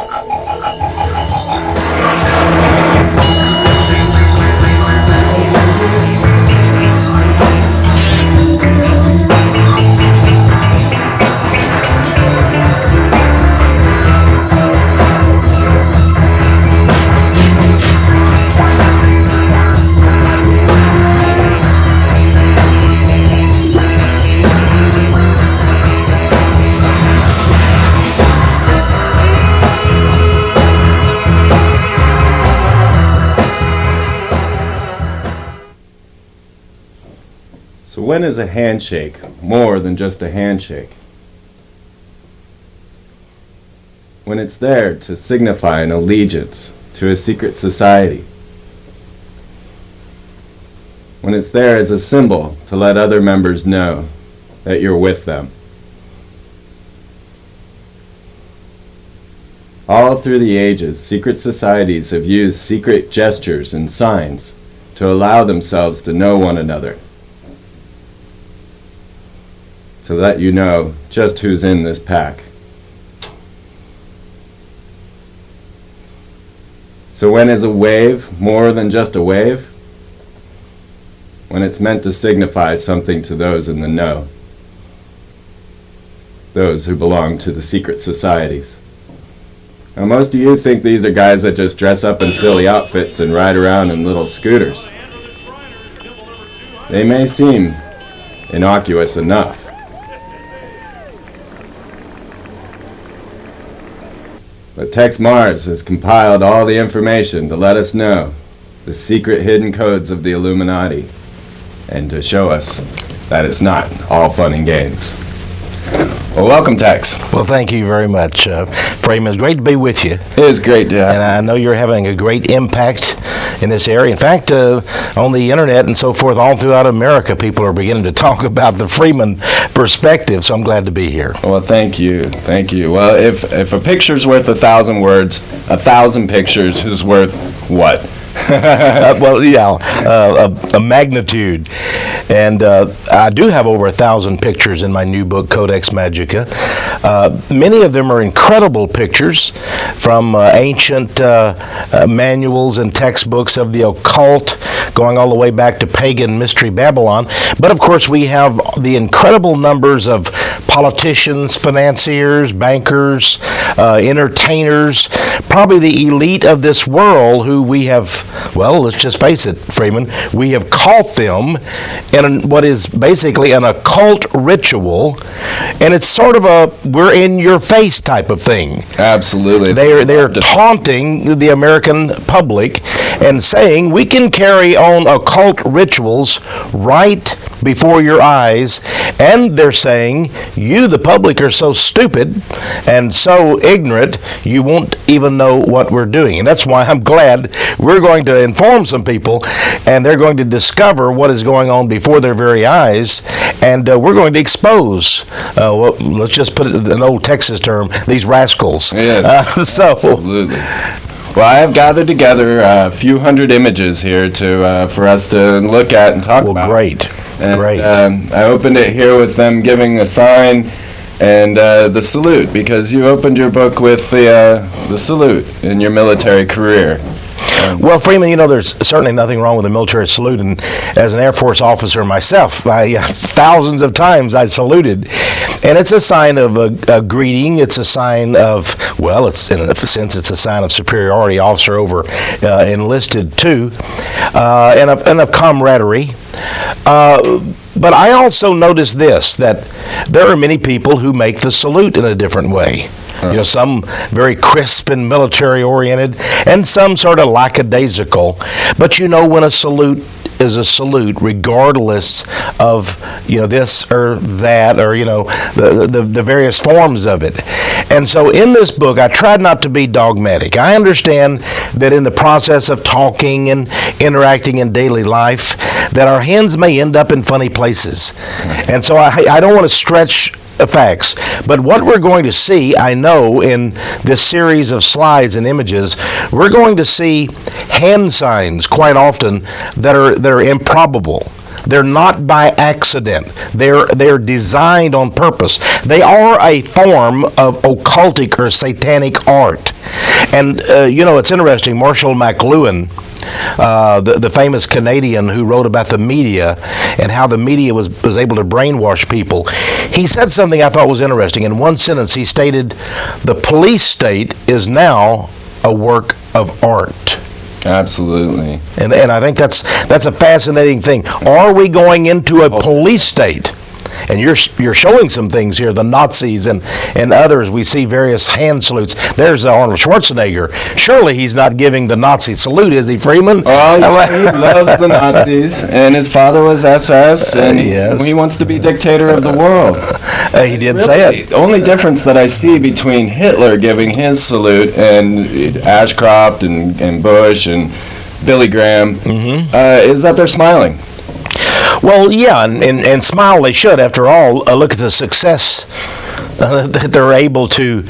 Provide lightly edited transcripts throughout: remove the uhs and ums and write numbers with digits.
So when is a handshake more than just a handshake? When it's there to signify an allegiance to a secret society. When it's there as a symbol to let other members know that you're with them. All through the ages, secret societies have used secret gestures and signs to allow themselves to know one another, to let you know just who's in this pack. So when is a wave more than just a wave? When it's meant to signify something to those in the know, those who belong to the secret societies. Now most of you think these are guys that just dress up in silly outfits and ride around in little scooters. They may seem innocuous enough. But Texe Mars has compiled all the information to let us know the secret hidden codes of the Illuminati and to show us that it's not all fun and games. Well, welcome, Texe. Well, thank you very much, Freeman. It's great to be with you. It is great to have you. And I know you're having a great impact in this area. In fact, on the internet and so forth, all throughout America, people are beginning to talk about the Freeman perspective, so I'm glad to be here. Well, thank you. Thank you. Well, if a picture's worth 1,000 words, 1,000 pictures is worth what? A magnitude. And I do have over 1,000 pictures in my new book, Codex Magica. Many of them are incredible pictures from ancient manuals and textbooks of the occult, going all the way back to pagan mystery Babylon. But of course, we have the incredible numbers of politicians, financiers, bankers, entertainers, probably the elite of this world who we have, well, let's just face it, Freeman, we have caught them in what is basically an occult ritual, and it's sort of a we're in your face type of thing. Absolutely. They're taunting the American public and saying we can carry on occult rituals right before your eyes, and they're saying you, the public, are so stupid and so ignorant you won't even know what we're doing. And that's why I'm glad we're going to inform some people, and they're going to discover what is going on before their very eyes, and we're going to expose, let's just put it in an old Texas term, these rascals. Yes, absolutely. Well, I have gathered together a few hundred images here for us to look at and talk about. Well, great. Great. I opened it here with them giving a sign and the salute, because you opened your book with the salute in your military career. Well, Freeman, there's certainly nothing wrong with a military salute, and as an Air Force officer myself, thousands of times I saluted, and it's a sign of a greeting. It's a sign of, well, it's in a sense, it's a sign of superiority, officer over enlisted too, and of camaraderie. But I also noticed this, that there are many people who make the salute in a different way. Some very crisp and military-oriented, and some sort of lackadaisical. But when a salute is a salute, regardless of this or that, or the various forms of it. And so in this book, I tried not to be dogmatic. I understand that in the process of talking and interacting in daily life, that our hands may end up in funny places. And so I don't want to stretch facts, but what we're going to see, I know, in this series of slides and images, we're going to see hand signs quite often that are improbable. They're not by accident. They're designed on purpose. They are a form of occultic or satanic art. And, it's interesting. Marshall McLuhan, the famous Canadian who wrote about the media and how the media was able to brainwash people, he said something I thought was interesting. In one sentence, he stated, "The police state is now a work of art." Absolutely. And I think that's a fascinating thing. Are we going into a police state? And you're showing some things here, the Nazis and others. We see various hand salutes. There's Arnold Schwarzenegger. Surely he's not giving the Nazi salute, is he, Freeman? Oh, he loves the Nazis, and his father was SS, and he wants to be dictator of the world. He did say it. The only difference that I see between Hitler giving his salute and Ashcroft and Bush and Billy Graham is that they're smiling. Well, yeah, and smile they should. After all, look at the success that they're able to.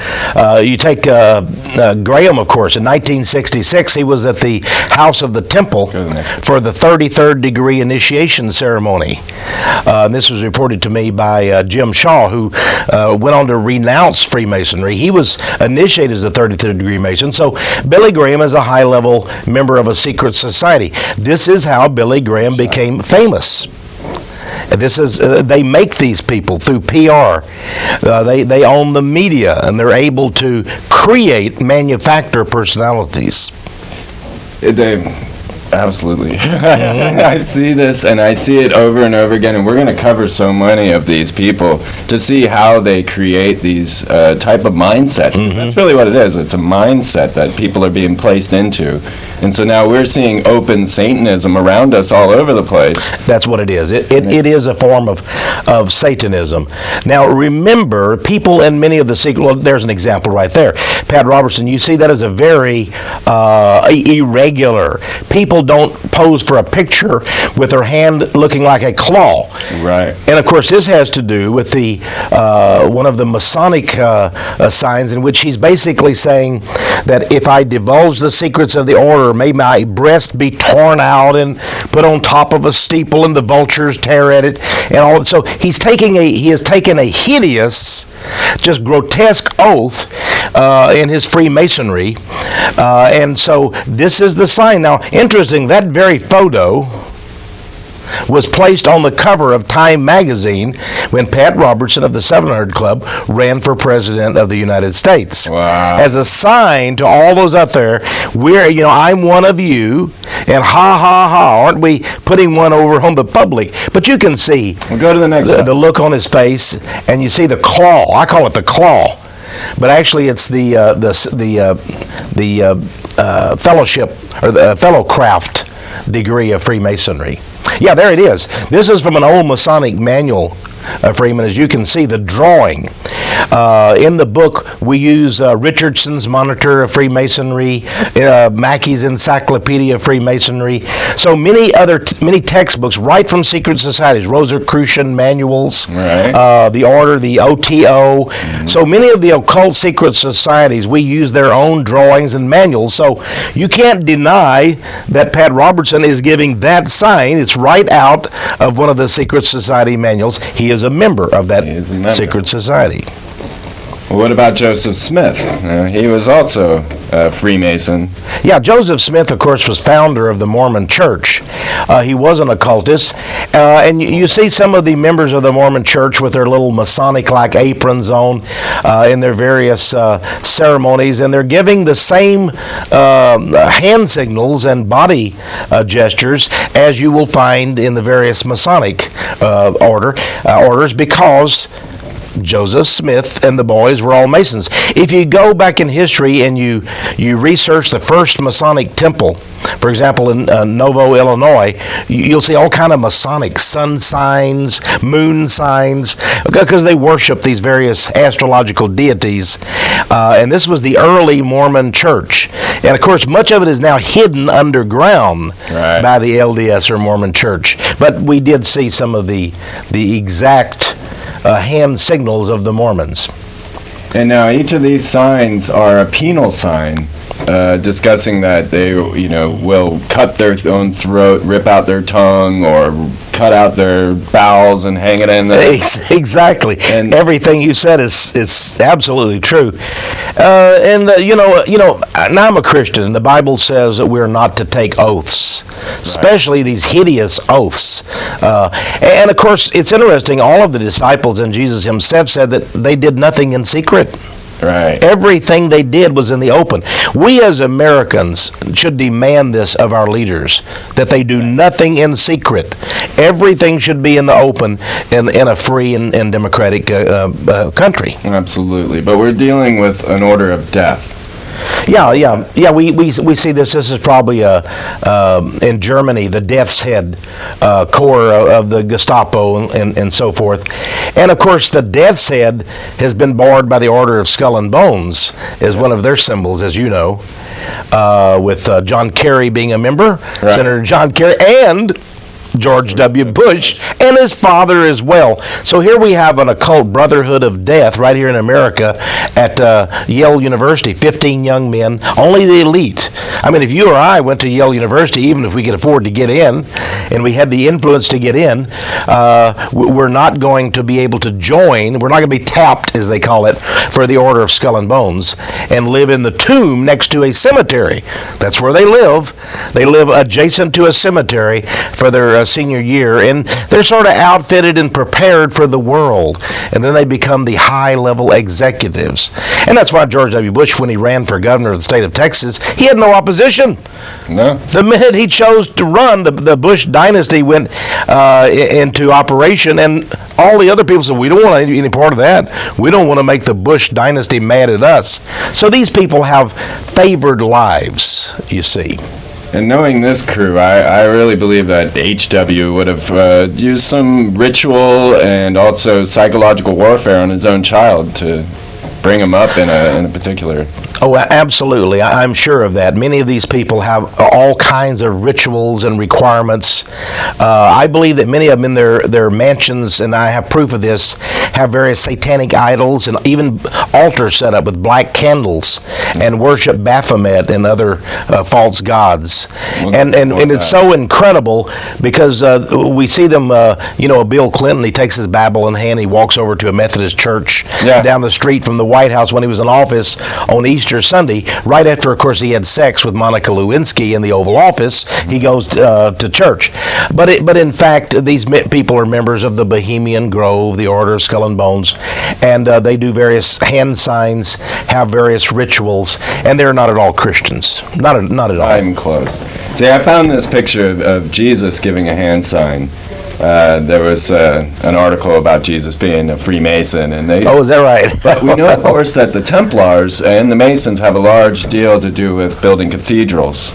You take Graham, of course. In 1966, he was at the House of the Temple for the 33rd degree initiation ceremony. And this was reported to me by Jim Shaw, who went on to renounce Freemasonry. He was initiated as a 33rd degree Mason. So Billy Graham is a high-level member of a secret society. This is how Billy Graham became famous. This is they make these people through PR. They own the media, and they're able to manufacture personalities. Absolutely. I see this, and I see it over and over again, and we're going to cover so many of these people to see how they create these type of mindsets. That's really what it is. It's a mindset that people are being placed into. And so now we're seeing open Satanism around us all over the place. That's what it is. It is a form of Satanism. Now remember, people in many of the secret, well, there's an example right there. Pat Robertson, you see that as a very irregular. People don't pose for a picture with their hand looking like a claw. Right. And of course this has to do with the one of the Masonic signs in which he's basically saying that if I divulge the secrets of the order, may my breast be torn out and put on top of a steeple and the vultures tear at it and all. So he has taken a hideous, just grotesque oath in his Freemasonry, and so this is the sign. Now, interesting, that very photo was placed on the cover of Time magazine when Pat Robertson of the 700 Club ran for President of the United States. Wow. As a sign to all those out there, I'm one of you, and ha, ha, ha, aren't we putting one over on the public? But you can see we'll go to the next the look on his face, and you see the claw. I call it the claw. But actually, it's the fellowship or the fellowcraft degree of Freemasonry. Yeah, there it is. This is from an old Masonic manual, Freeman. As you can see, the drawing. In the book, we use Richardson's Monitor of Freemasonry, Mackey's Encyclopedia of Freemasonry. So many textbooks right from secret societies, Rosicrucian manuals, right. The Order, the OTO. Mm-hmm. So many of the occult secret societies, we use their own drawings and manuals. So you can't deny that Pat Robertson is giving that sign. It's right out of one of the secret society manuals. He is a member of that secret society. Well, what about Joseph Smith? He was also a Freemason. Yeah, Joseph Smith, of course, was founder of the Mormon Church. He was an occultist. And you see some of the members of the Mormon Church with their little Masonic-like aprons on in their various ceremonies, and they're giving the same hand signals and body gestures as you will find in the various Masonic orders, because Joseph Smith and the boys were all Masons. If you go back in history and you research the first Masonic temple, for example, in Novo, Illinois, you'll see all kind of Masonic sun signs, moon signs, because they worship these various astrological deities. And this was the early Mormon church. And of course, much of it is now hidden underground by the LDS or Mormon church. But we did see some of the exact hand signals of the Mormons. And now each of these signs are a penal sign, discussing that they, will cut their own throat, rip out their tongue, or cut out their bowels and hang it in the... Exactly. And everything you said is absolutely true. Now I'm a Christian, and the Bible says that we're not to take oaths, especially these hideous oaths. And of course, it's interesting, all of the disciples and Jesus himself said that they did nothing in secret. Right. Everything they did was in the open. We as Americans should demand this of our leaders, that they do nothing in secret. Everything should be in the open in a free and democratic country. Absolutely. But we're dealing with an order of death. Yeah. We see this. This is probably in Germany, the death's head corps of the Gestapo and so forth. And of course, the death's head has been barred by the Order of Skull and Bones as one of their symbols, as you know, with John Kerry being a member, right. Senator John Kerry, and George W. Bush, and his father as well. So here we have an occult brotherhood of death right here in America at Yale University. 15 young men, only the elite. I mean, if you or I went to Yale University, even if we could afford to get in, and we had the influence to get in, we're not going to be able to join. We're not going to be tapped, as they call it, for the Order of Skull and Bones, and live in the tomb next to a cemetery. That's where they live. They live adjacent to a cemetery for their senior year, and they're sort of outfitted and prepared for the world, and then they become the high-level executives. And that's why George W. Bush, when he ran for governor of the state of Texas, he had no opposition. No. The minute he chose to run, the Bush dynasty went into operation, and all the other people said, we don't want any part of that. We don't want to make the Bush dynasty mad at us. So these people have favored lives, you see. And knowing this crew, I really believe that H.W. would have used some ritual and also psychological warfare on his own child to bring him up in a particular... Oh, absolutely. I'm sure of that. Many of these people have all kinds of rituals and requirements. I believe that many of them in their mansions, and I have proof of this, have various satanic idols and even altars set up with black candles and worship Baphomet and other false gods. And it's so incredible because we see them, Bill Clinton, he takes his Bible in hand, he walks over to a Methodist church down the street from the White House when he was in office on Easter Sunday, right after, of course, he had sex with Monica Lewinsky in the Oval Office. He goes to church. But in fact, these people are members of the Bohemian Grove, the Order of Skull and Bones, and they do various hand signs, have various rituals, and they're not at all Christians. Not at all. Not even close. See, I found this picture of Jesus giving a hand sign. There was an article about Jesus being a Freemason, and they... Oh, is that right? But we know, of course, that the Templars and the Masons have a large deal to do with building cathedrals.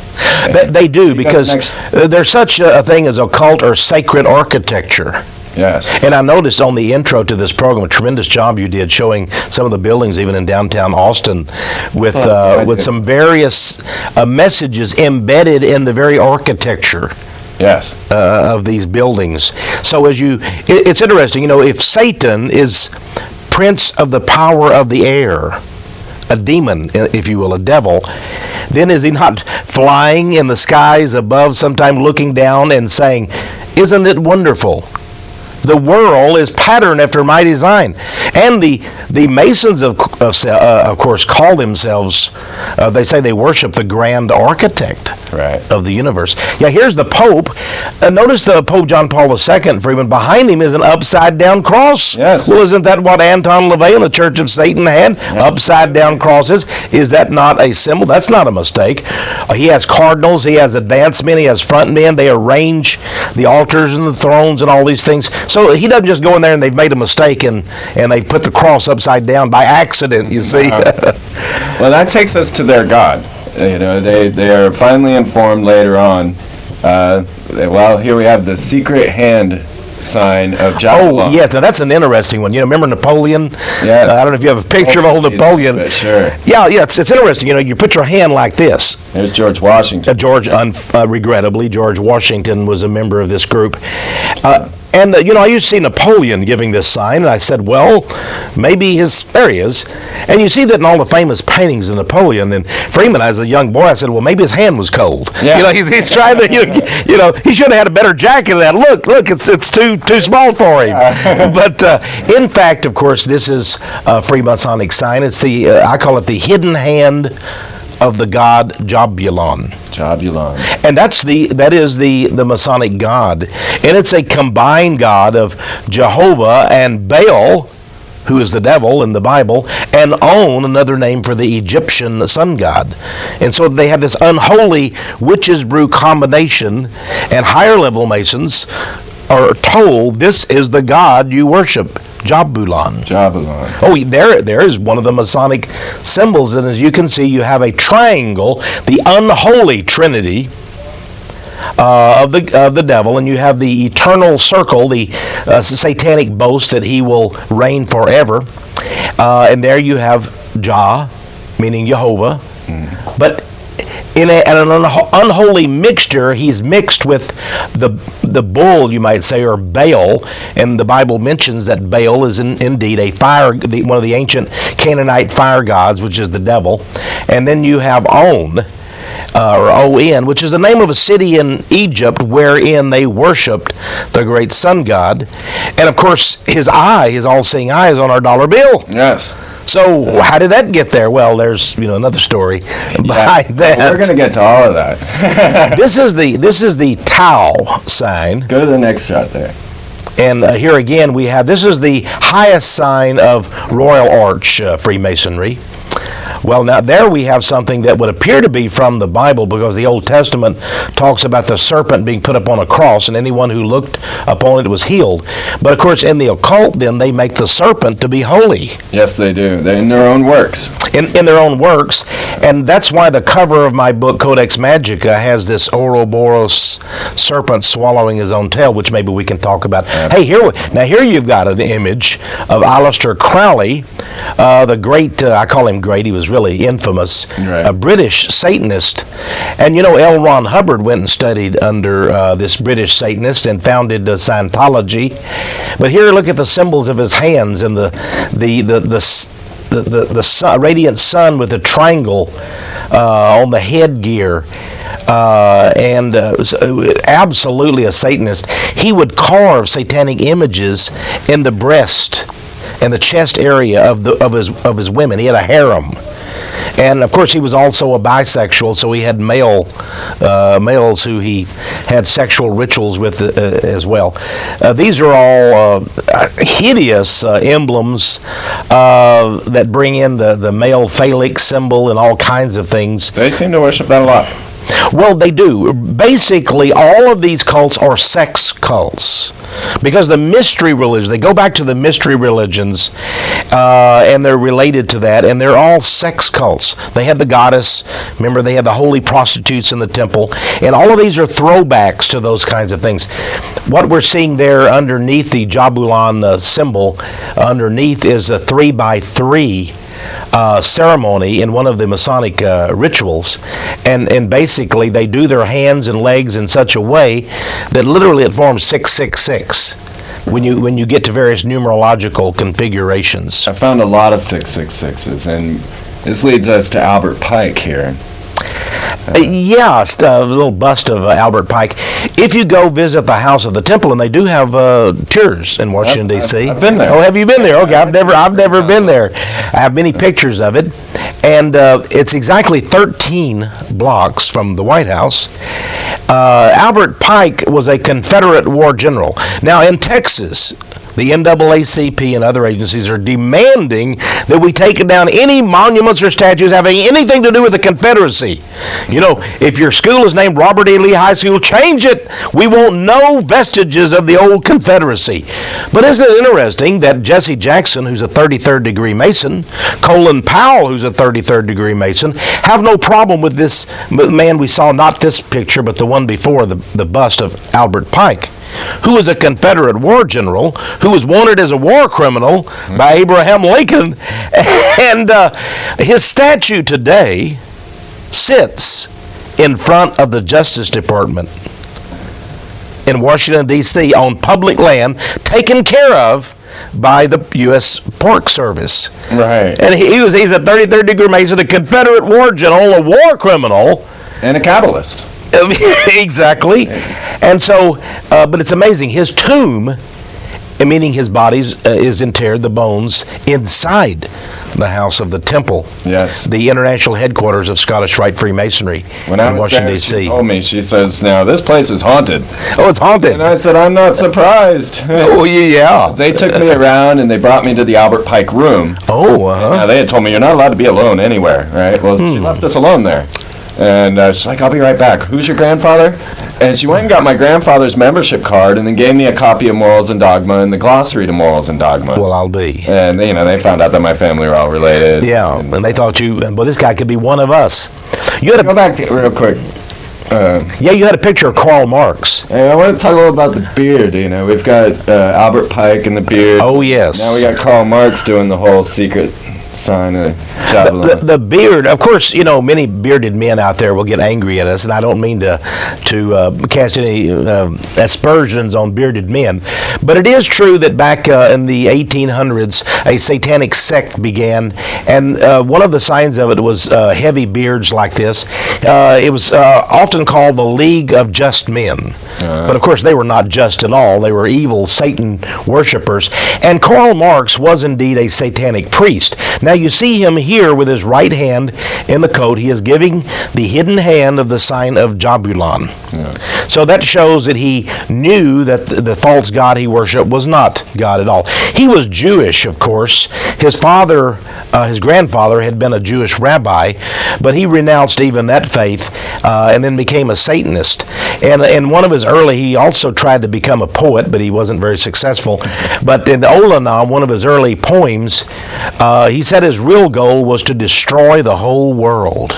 They do, because there's such a thing as occult or sacred architecture. Yes. And I noticed on the intro to this program, a tremendous job you did showing some of the buildings even in downtown Austin with some various messages embedded in the very architecture. Yes. Of these buildings. So it's interesting, if Satan is prince of the power of the air, a demon, if you will, a devil, then is he not flying in the skies above, sometime looking down and saying, "Isn't it wonderful? The world is patterned after my design." And the Masons, of course, call themselves, they say they worship the grand architect of the universe. Yeah, here's the Pope. Notice the Pope John Paul II, Freeman, behind him is an upside-down cross. Yes. Well, isn't that what Anton LaVey and the Church of Satan had? Yeah. Upside-down crosses. Is that not a symbol? That's not a mistake. He has cardinals, he has advanced men, he has front men. They arrange the altars and the thrones and all these things. So he doesn't just go in there and they've made a mistake and they've put the cross upside down by accident, you see. Well, that takes us to their God. They are finally informed later on. Here we have the secret hand sign of Jacques. Oh, yes. Now, that's an interesting one. Remember Napoleon? Yes. I don't know if you have a picture of old Napoleon. Sure. Yeah, it's interesting. You put your hand like this. There's George Washington. Regrettably, George Washington was a member of this group. And, I used to see Napoleon giving this sign, and I said, well, maybe there he is. And you see that in all the famous paintings of Napoleon. And Freeman, as a young boy, I said, well, maybe his hand was cold. Yeah. He's trying to, he should have had a better jacket than that. Look, it's too small for him. But in fact, of course, this is a Freemasonic sign. It's I call it the hidden hand of the god Jabulon. Jabulon. And that is the Masonic god. And it's a combined god of Jehovah and Baal, who is the devil in the Bible, and On, another name for the Egyptian sun god. And so they have this unholy witches brew combination, and higher level Masons are told this is the god you worship, Jabulon. Jabulon. Oh, there is one of the Masonic symbols, and as you can see, you have a triangle, the unholy trinity of the devil, and you have the eternal circle, the satanic boast that he will reign forever, and there you have Jah, meaning Jehovah, but in an unholy mixture, he's mixed with the bull, you might say, or Baal, and the Bible mentions that Baal is indeed one of the ancient Canaanite fire gods, which is the devil. And then you have On, or On, which is the name of a city in Egypt wherein they worshipped the great sun god. And of course, his all-seeing eye is on our dollar bill. Yes. So how did that get there? Well, there's another story behind that. We're going to get to all of that. This is the Tau sign. Go to the next shot there. And here again this is the highest sign of Royal Arch Freemasonry. Well, now there we have something that would appear to be from the Bible, because the Old Testament talks about the serpent being put up on a cross, and anyone who looked upon it was healed. But of course, in the occult, then they make the serpent to be holy. Yes, they do. They're in their own works. In their own works, and that's why the cover of my book, Codex Magica, has this Ouroboros serpent swallowing his own tail, which maybe we can talk about. Hey, here you've got an image of Aleister Crowley, the great, I call him great, he was really infamous, right, a British Satanist. And L. Ron Hubbard went and studied under this British Satanist and founded Scientology. But here, look at the symbols of his hands and the radiant sun with a triangle on the headgear, and absolutely a Satanist. He would carve satanic images in the breast and the chest area of his women. He had a harem. And of course, he was also a bisexual, so he had males who he had sexual rituals with as well. These are all hideous emblems that bring in the male phallic symbol and all kinds of things. They seem to worship that a lot. Well, they do. Basically, all of these cults are sex cults, because the mystery religions, they go back to the mystery religions, and they're related to that, and they're all sex cults. They had the goddess, remember, they had the holy prostitutes in the temple, and all of these are throwbacks to those kinds of things. What we're seeing there underneath the Jabulon symbol, underneath is a 3x3 ceremony in one of the Masonic rituals, and basically they do their hands and legs in such a way that literally it forms 666 when you get to various numerological configurations. I found a lot of 666s, and this leads us to Albert Pike here. Yes, a little bust of Albert Pike. If you go visit the House of the Temple, and they do have tours in Washington D.C. I've been there. Oh, have you been there? Okay, I've never been there. I have many pictures of it, and it's exactly 13 blocks from the White House. Albert Pike was a Confederate war general. Now in Texas, the NAACP and other agencies are demanding that we take down any monuments or statues having anything to do with the Confederacy. If your school is named Robert E. Lee High School, change it. We want no vestiges of the old Confederacy. But isn't it interesting that Jesse Jackson, who's a 33rd degree Mason, Colin Powell, who's a 33rd degree Mason, have no problem with this man we saw, not this picture, but the one before, the bust of Albert Pike, who was a Confederate war general, who was wanted as a war criminal by Abraham Lincoln, and his statue today sits in front of the Justice Department. in Washington, D.C. on public land taken care of by the U.S. Park Service. Right. And he's a 33rd degree Mason, a Confederate war general, a war criminal. And a Kabbalist. Exactly. And so, but it's amazing. His tomb, meaning his body, is interred, the bones, inside the house of the temple. Yes. The international headquarters of Scottish Rite Freemasonry When I in was Washington, there, D.C. she told me, she says, now, this place is haunted. Oh, it's haunted. And I said, I'm not surprised. Oh, yeah. They took me around and they brought me to the Albert Pike room. Oh, Now, they had told me you're not allowed to be alone anywhere, right? Well, she left us alone there. And she's like, I'll be right back. Who's your grandfather? And she went and got my grandfather's membership card and then gave me a copy of Morals and Dogma and the glossary to Morals and Dogma. Well, I'll be. And, they found out that my family were all related. Yeah, and they thought well, this guy could be one of us. You had Go back to real quick. you had a picture of Karl Marx. Hey, I want to talk a little about the beard. We've got Albert Pike and the beard. Oh, yes. Now we got Karl Marx doing the whole secret sign of the beard, of course, many bearded men out there will get angry at us, and I don't mean to cast any aspersions on bearded men, but it is true that back in the 1800s, a satanic sect began, and one of the signs of it was heavy beards like this. It was often called the League of Just Men, but of course they were not just at all. They were evil Satan worshipers, and Karl Marx was indeed a satanic priest. Now you see him here with his right hand in the coat. He is giving the hidden hand of the sign of Jabulon. Yeah. So that shows that he knew that the false god he worshipped was not God at all. He was Jewish, of course. His father, his grandfather, had been a Jewish rabbi, but he renounced even that faith and then became a Satanist. And one of his he also tried to become a poet, but he wasn't very successful. But in Olanam, one of his early poems, he said his real goal was to destroy the whole world.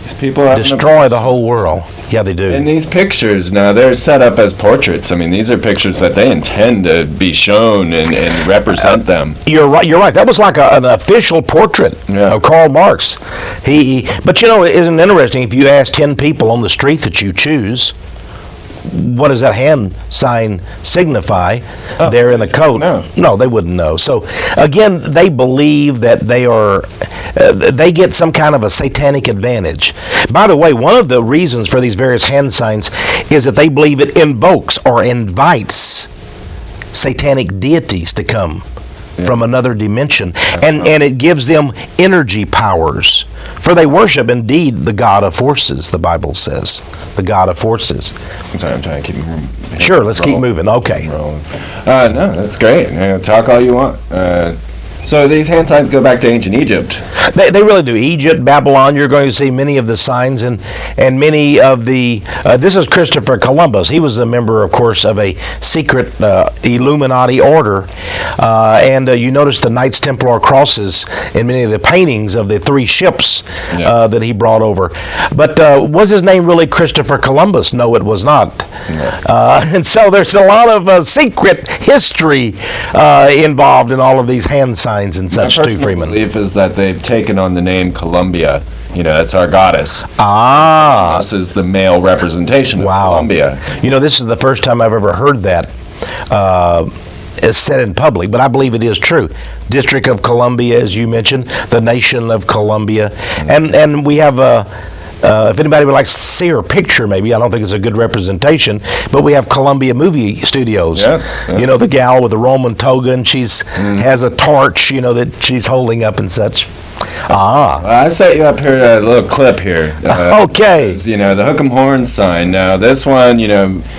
These people destroy the whole world. Yeah, they do. And these pictures, now, they're set up as portraits. I mean, these are pictures that they intend to be shown and represent them. You're right. That was like an official portrait of Karl Marx. But isn't it interesting, if you ask 10 people on the street that you choose, what does that hand sign signify there in the coat? No, they wouldn't know. So, again, they believe that they get some kind of a satanic advantage. By the way, one of the reasons for these various hand signs is that they believe it invokes or invites satanic deities to come from another dimension, and it gives them energy powers. For they worship indeed the God of forces, the Bible says. The God of forces. I'm sorry, I'm trying to keep moving. Sure, let's keep moving. Okay. No, that's great. Talk all you want. So these hand signs go back to ancient Egypt. They really do. Egypt, Babylon, you're going to see many of the signs and many of the... this is Christopher Columbus. He was a member, of course, of a secret Illuminati order. And you notice the Knights Templar crosses in many of the paintings of the 3 ships that he brought over. But was his name really Christopher Columbus? No, it was not. And so there's a lot of secret history involved in all of these hand signs and such too, Freeman. My belief is that they've taken on the name Columbia. That's our goddess. This is the male representation of Columbia. This is the first time I've ever heard that said in public, but I believe it is true. District of Columbia, as you mentioned, the nation of Columbia, and we have if anybody would like to see her picture, maybe, I don't think it's a good representation, but we have Columbia Movie Studios. Yes. The gal with the Roman toga, and she's has a torch, that she's holding up and such. Well, I set you up here a little clip here. Okay. The hook 'em horn sign. Now, this one,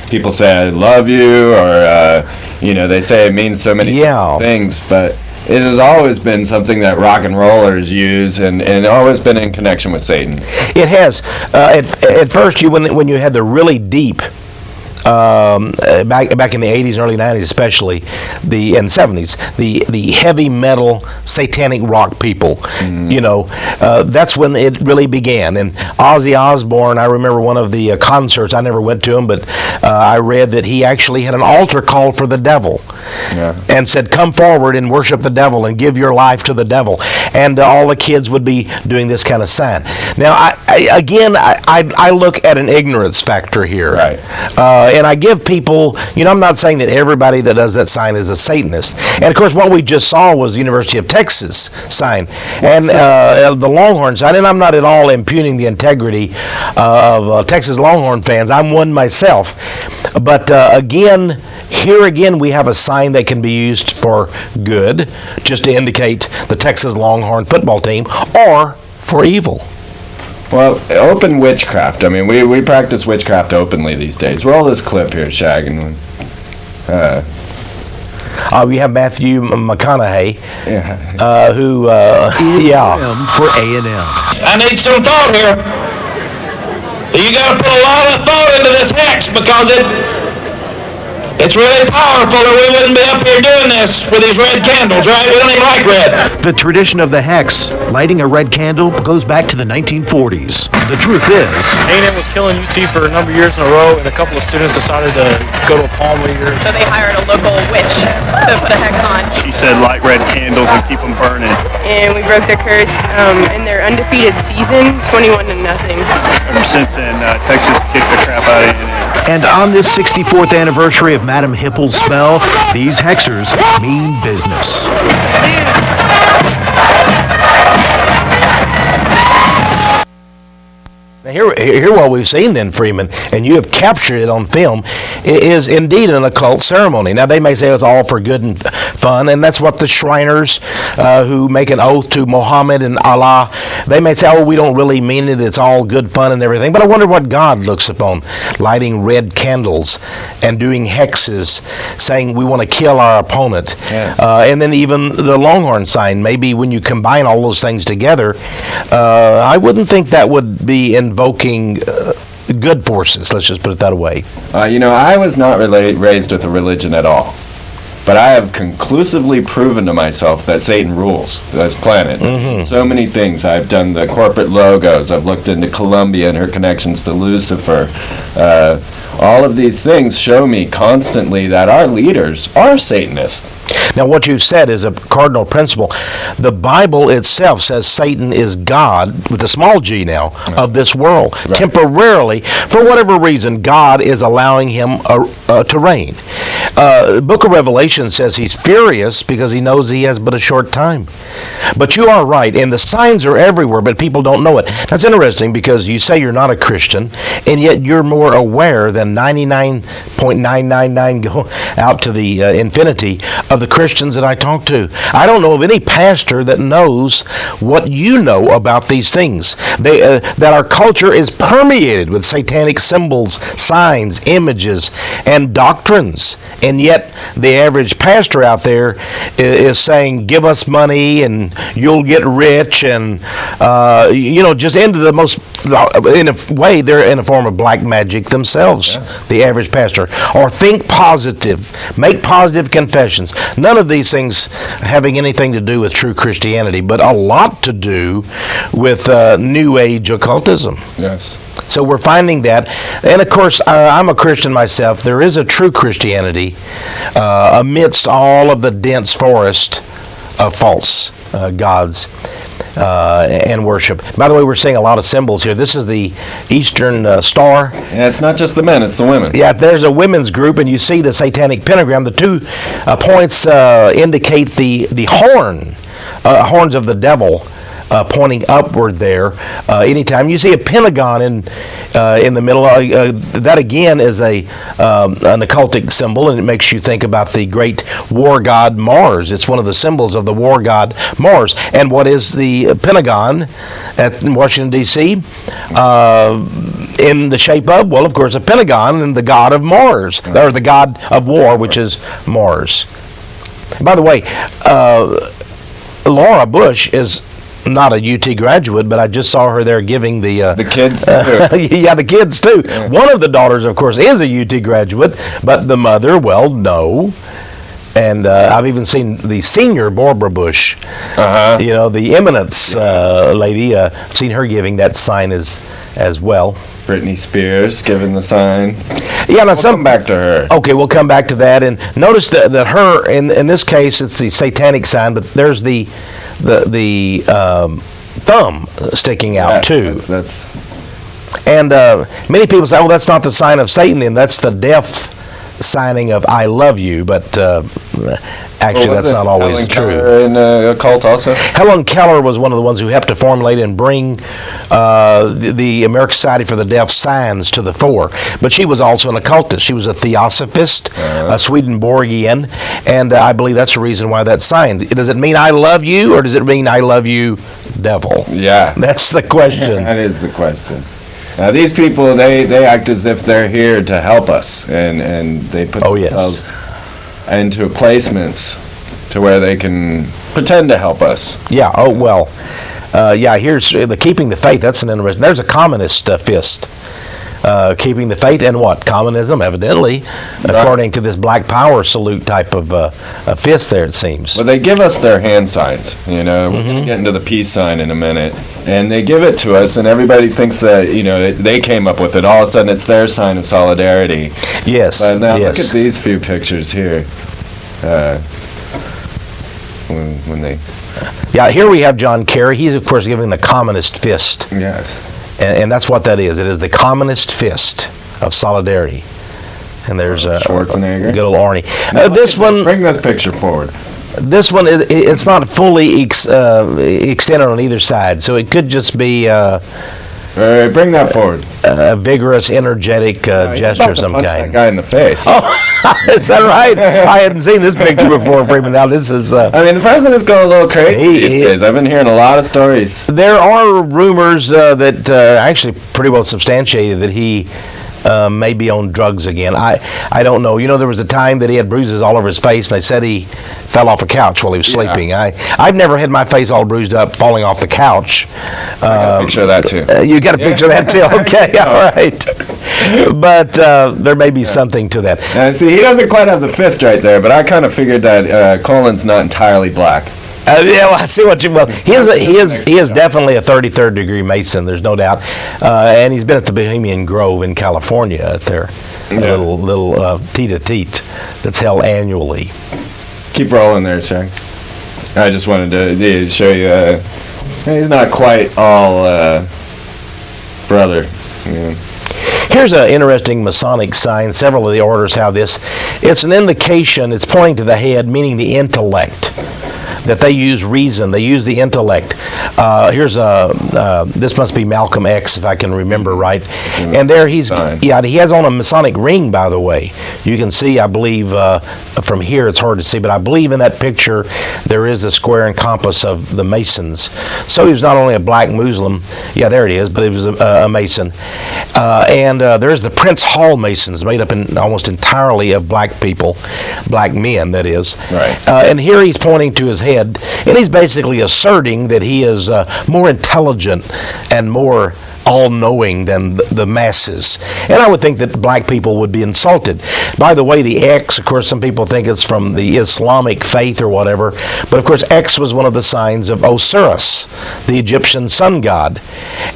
people say I love you, or, they say it means so many things, but it has always been something that rock and rollers use, and always been in connection with Satan. It has. At first, when you had the really deep, back in the 80s and early 90s especially, and 70s, the heavy metal satanic rock people, that's when it really began. And Ozzy Osbourne, I remember one of the concerts, I never went to him, but I read that he actually had an altar call for the devil and said, come forward and worship the devil and give your life to the devil. And all the kids would be doing this kind of sign. Now, I look at an ignorance factor here. Right. and I give people, I'm not saying that everybody that does that sign is a Satanist. And of course, what we just saw was the University of Texas sign and the Longhorn sign. And I'm not at all impugning the integrity of Texas Longhorn fans. I'm one myself. But here again, we have a sign that can be used for good, just to indicate the Texas Longhorn football team, or for evil. Well, open witchcraft. I mean, we practice witchcraft openly these days. Roll this clip here, Shag. And, we have Matthew McConaughey, who, for A&M. I need some thought here. So you got to put a lot of thought into this hex, because it's really powerful, or we wouldn't be up here doing this with these red candles, right? We don't even like red. The tradition of the hex, lighting a red candle, goes back to the 1940s. The truth is, A&M was killing UT for a number of years in a row, and a couple of students decided to go to a palm reader. So they hired a local witch to put a hex on. She said light red candles and keep them burning. And we broke their curse in their undefeated season, 21-0. Ever since then, Texas kicked the crap out of A&M. and on this 64th anniversary of Madam Hippel's spell, these hexers mean business. Now here what we've seen then, Freeman, and you have captured it on film, is indeed an occult ceremony. Now they may say it's all for good and fun, and that's what the Shriners who make an oath to Muhammad and Allah, they may say, oh, we don't really mean it, it's all good fun and everything. But I wonder what God looks upon, lighting red candles and doing hexes, saying we want to kill our opponent. Yes. And then even the Longhorn sign, maybe when you combine all those things together, I wouldn't think that would be invoking good forces, let's just put it that way. I was not raised with a religion at all. But I have conclusively proven to myself that Satan rules this planet. Mm-hmm. So many things. I've done the corporate logos. I've looked into Columbia and her connections to Lucifer. All of these things show me constantly that our leaders are Satanists. Now, what you've said is a cardinal principle. The Bible itself says Satan is God, with a small g now, of this world. Right. Temporarily, for whatever reason, God is allowing him to reign. The book of Revelation says he's furious because he knows he has but a short time. But you are right, and the signs are everywhere, but people don't know it. That's interesting because you say you're not a Christian, and yet you're more aware than 99.999 go out to the infinity of the Christians that I talk to. I don't know of any pastor that knows what you know about these things. That our culture is permeated with satanic symbols, signs, images, and doctrines. And yet the average pastor out there is saying, give us money and you'll get rich, and just into the most, in a way, they're in a form of black magic themselves. Yes. The average pastor. Or think positive, make positive confessions. None of these things having anything to do with true Christianity, but a lot to do with New Age occultism. Yes. So we're finding that. And of course, I'm a Christian myself. There is a true Christianity amidst all of the dense forest of false gods and worship. By the way, we're seeing a lot of symbols here. This is the Eastern Star. Yeah, it's not just the men, it's the women. Yeah, there's a women's group, and you see the satanic pentagram. The 2 points indicate the horns of the devil. Pointing upward there. Anytime you see a pentagon in the middle, that again is an occultic symbol, and it makes you think about the great war god Mars. It's one of the symbols of the war god Mars. And what is the pentagon in Washington, D.C.? In the shape of, well, of course, a pentagon and the god of Mars, or the god of war, which is Mars. By the way, Laura Bush is not a UT graduate, but I just saw her there giving the kids too. Yeah, the kids too. Yeah. One of the daughters, of course, is a UT graduate, but the mother, well, no. And I've even seen the senior Barbara Bush, the eminence lady. Seen her giving that sign as well. Britney Spears giving the sign. Yeah, now we'll come back to her. Okay, we'll come back to that. And notice that her, in this case, it's the satanic sign, but there's the thumb sticking out too. And many people say, "Oh, that's not the sign of Satan. Then that's the deaf signing of I love you." But actually, that's not always true. In a cult also. Helen Keller was one of the ones who helped to formulate and bring the American Society for the Deaf signs to the fore. But she was also an occultist. She was a theosophist, a Swedenborgian, and I believe that's the reason why that's signed. Does it mean I love you, or does it mean I love you, devil? Yeah. That's the question. That is the question. Now, these people, they act as if they're here to help us, and they put themselves into placements to where they can pretend to help us. Yeah, here's the keeping the faith. That's an interesting. There's a communist fist. Keeping the faith and what? Communism, evidently, according to this Black Power salute type of fist there, it seems. Well, they give us their hand signs, We're going to get into the peace sign in a minute. And they give it to us, and everybody thinks that, they came up with it. All of a sudden, it's their sign of solidarity. Yes. But now look at these few pictures here. When they... Yeah, here we have John Kerry. He's, of course, giving the communist fist. Yes. And that's what that is. It is the communist fist of solidarity. And there's Schwarzenegger. Good old Arnie. This one. Bring this picture forward. This one, it's not fully extended on either side, so it could just be bring that forward. A vigorous, energetic gesture of some kind. That guy in the face. Oh, is that right? I hadn't seen this picture before, Freeman. Now this is. The president's going a little crazy these days. I've been hearing a lot of stories. There are rumors that actually pretty well substantiated that he may be on drugs again. I don't know. There was a time that he had bruises all over his face, and they said he fell off a couch while he was sleeping. I've never had my face all bruised up falling off the couch. I got a picture of that too. You got a picture of that too? Okay, all right. But there may be something to that. See, he doesn't quite have the fist right there, but I kind of figured that Colin's not entirely black. I see what you. Well, he is definitely a 33rd degree Mason. There's no doubt, and he's been at the Bohemian Grove in California at their little teat-a-teat that's held annually. Keep rolling there, sir. I just wanted to show you. He's not quite all brother. Here's an interesting Masonic sign. Several of the orders have this. It's an indication. It's pointing to the head, meaning the intellect. That they use reason, they use the intellect. Here's this must be Malcolm X, if I can remember right. And there he has on a Masonic ring, by the way. You can see, I believe, from here it's hard to see, but I believe in that picture there is a square and compass of the Masons. So he was not only a black Muslim, there it is, but he was a Mason. And there's the Prince Hall Masons, made up almost entirely of black people, black men, that is. Right. And here he's pointing to his head, and he's basically asserting that he is more intelligent and more all-knowing than the masses. And I would think that black people would be insulted. By the way, the X, of course, some people think it's from the Islamic faith or whatever, but of course X was one of the signs of Osiris, the Egyptian sun god.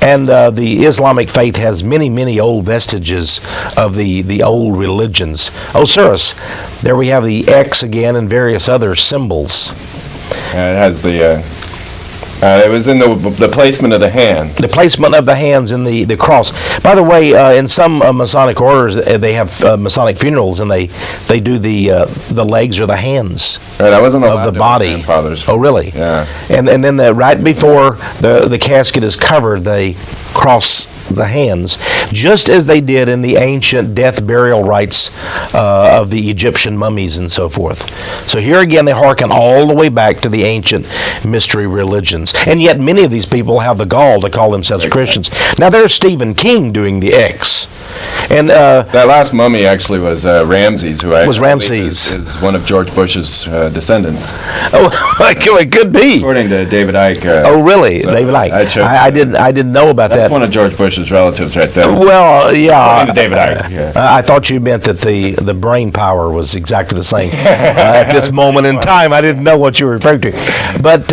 And the Islamic faith has many, many old vestiges of the old religions. Osiris, there we have the X again and various other symbols. It has the... it was in the placement of the hands. The placement of the hands in the cross. By the way, in some Masonic orders, they have Masonic funerals, and they do the legs or the hands of the body. Oh, really? Yeah. And then right before the casket is covered, they cross the hands, just as they did in the ancient death burial rites of the Egyptian mummies and so forth. So here again, they hearken all the way back to the ancient mystery religions. And yet many of these people have the gall to call themselves Christians. Now there's Stephen King doing the X. And that last mummy actually was Ramses, who is one of George Bush's descendants. Oh, it could be. According to David Icke. Oh, really? So David Icke. I didn't know about that. That's one of George Bush's relatives right there. Well, yeah. David Icke. Yeah. I thought you meant that the brain power was exactly the same at this moment in time. I didn't know what you were referring to. But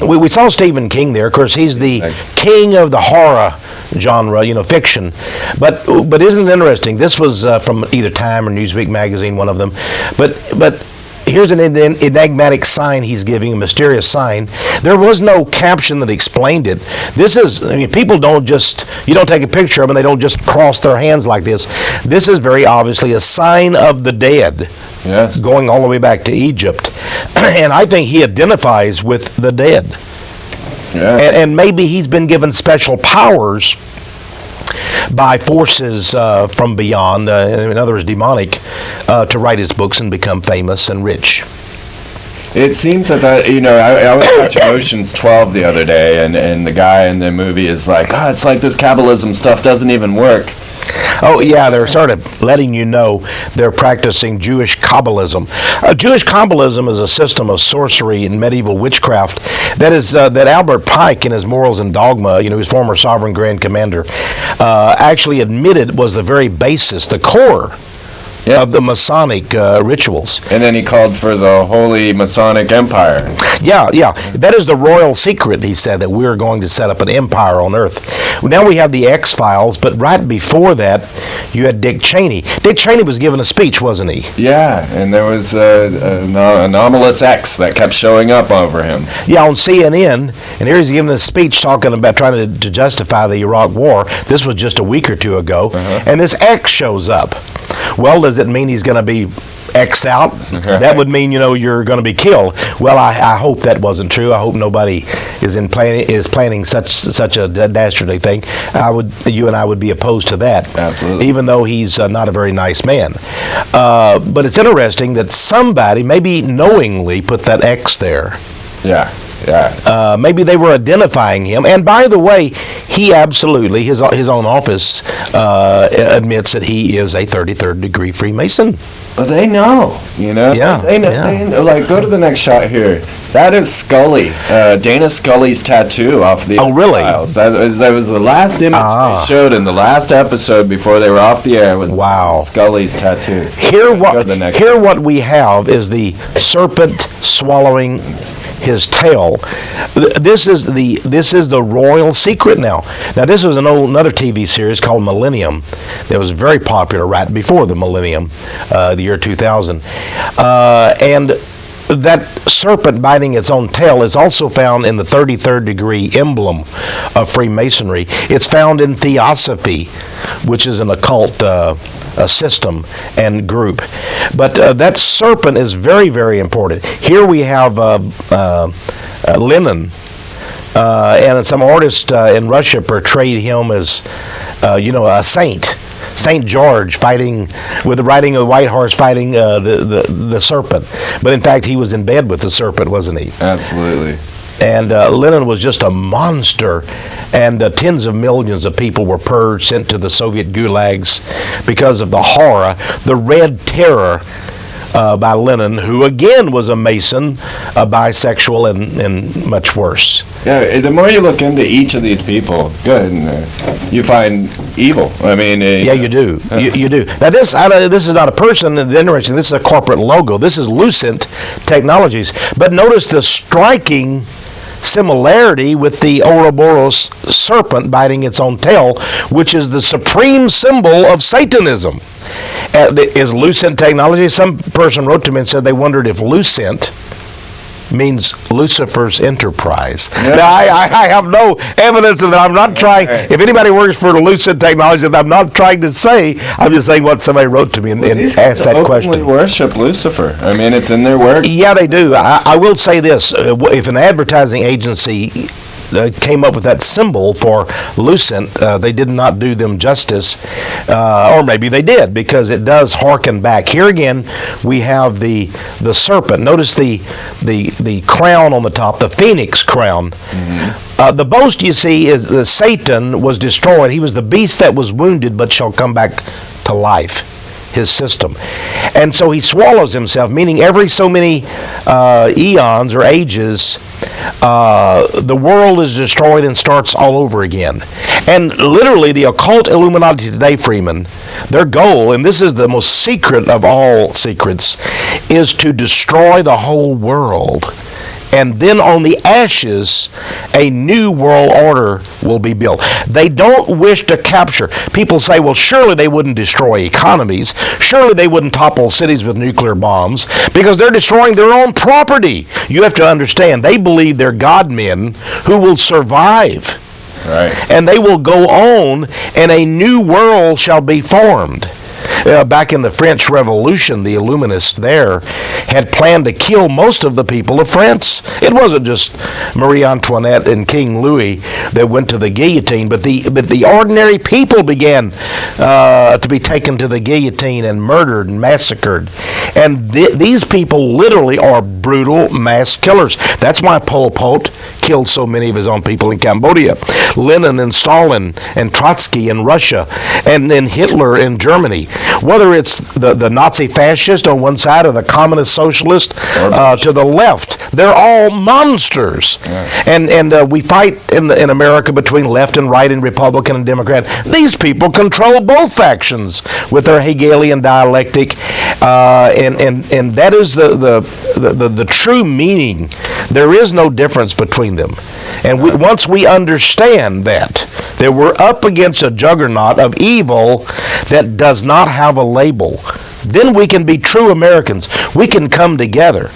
we saw Stephen King there. Of course, he's the king of the horror genre, fiction. But isn't it interesting? This was from either Time or Newsweek magazine, one of them. But here's an enigmatic sign he's giving, a mysterious sign. There was no caption that explained it. This is, people don't just, you don't take a picture of them and they don't just cross their hands like this. This is very obviously a sign of the dead. Yes. Going all the way back to Egypt. And I think he identifies with the dead. Yeah. And maybe he's been given special powers by forces from beyond, in other words, demonic, to write his books and become famous and rich. It seems that, I was watching Ocean's 12 the other day, and the guy in the movie is like, it's like this Kabbalism stuff doesn't even work. Oh, yeah, they're sort of letting you know they're practicing Jewish Kabbalism. Jewish Kabbalism is a system of sorcery and medieval witchcraft that Albert Pike, in his Morals and Dogma, his former Sovereign Grand Commander, actually admitted was the very basis, the core of the Masonic rituals. And then he called for the Holy Masonic Empire. Yeah. That is the royal secret, he said, that we're going to set up an empire on Earth. Now we have the X-Files, but right before that, you had Dick Cheney. Dick Cheney was given a speech, wasn't he? Yeah, and there was an anomalous X that kept showing up over him. Yeah, on CNN, and here he's giving a speech talking about trying to justify the Iraq War. This was just a week or two ago, and this X shows up. Well, does it mean he's going to be X'd out? That would mean, you're going to be killed. Well, I hope that wasn't true. I hope nobody is planning such a dastardly thing. You and I would be opposed to that. Absolutely. Even even though he's not a very nice man. But it's interesting that somebody, maybe knowingly, put that X there. Yeah. Maybe they were identifying him. And by the way, he absolutely, his own office admits that he is a 33rd degree Freemason. Well, they know, Yeah. They know. Like, go to the next shot here. That is Scully, Dana Scully's tattoo off the really? X-Files. That was the last image they showed in the last episode before they were off the air. Was Scully's tattoo. Here what we have is the serpent swallowing his tail. This is the royal secret now. Now, this was another TV series called Millennium that was very popular right before the millennium, the year 2000. And that serpent biting its own tail is also found in the 33rd degree emblem of Freemasonry. It's found in Theosophy, which is an occult system and group. But that serpent is very, very important. Here we have Lenin, and some artists in Russia portrayed him as, a saint. Saint George fighting with the riding of the white horse, fighting the serpent. But in fact, he was in bed with the serpent, wasn't he? Absolutely. And Lenin was just a monster, and tens of millions of people were purged, sent to the Soviet gulags because of the horror, the Red Terror by Lenin, who again was a Mason, a bisexual, and much worse. Yeah, the more you look into each of these people, you find evil. I mean, you do. You do. Now, this is not a person. Interesting. This is a corporate logo. This is Lucent Technologies. But notice the striking similarity with the Ouroboros serpent biting its own tail, which is the supreme symbol of Satanism. Is Lucent Technology? Some person wrote to me and said they wondered if Lucent means Lucifer's enterprise. Yeah. Now, I have no evidence of that. I'm not trying, if anybody works for Lucent Technology, I'm not trying to say, I'm just saying what somebody wrote to me and asked that question. They worship Lucifer. I mean, it's in their work. Yeah, they do. I will say this. If an advertising agency came up with that symbol for Lucent, they did not do them justice, or maybe they did, because it does harken back. Here again, we have the serpent. Notice the crown on the top, the phoenix crown. Mm-hmm. The boast, you see, is that Satan was destroyed. He was the beast that was wounded, but shall come back to life. His system. And so he swallows himself, meaning every so many eons or ages, the world is destroyed and starts all over again. And literally, the occult Illuminati today, Freeman, their goal, and this is the most secret of all secrets, is to destroy the whole world and then on the ashes, a new world order will be built. They don't wish to capture. People say, well, surely they wouldn't destroy economies. Surely they wouldn't topple cities with nuclear bombs because they're destroying their own property. You have to understand, they believe they're God men who will survive. Right. And they will go on, and a new world shall be formed. Back in the French Revolution, the Illuminists there had planned to kill most of the people of France. It wasn't just Marie Antoinette and King Louis that went to the guillotine, but the ordinary people began to be taken to the guillotine and murdered and massacred. And these people literally are brutal mass killers. That's why Pol Pot killed so many of his own people in Cambodia. Lenin and Stalin and Trotsky in Russia, and then Hitler in Germany. Whether it's the Nazi fascist on one side or the communist socialist to the left, they're all monsters. Yeah. And we fight in America between left and right and Republican and Democrat. These people control both factions with their Hegelian dialectic, and that is the true meaning. There is no difference between them. And once we understand that we're up against a juggernaut of evil that does not have a label, then we can be true Americans. We can come together,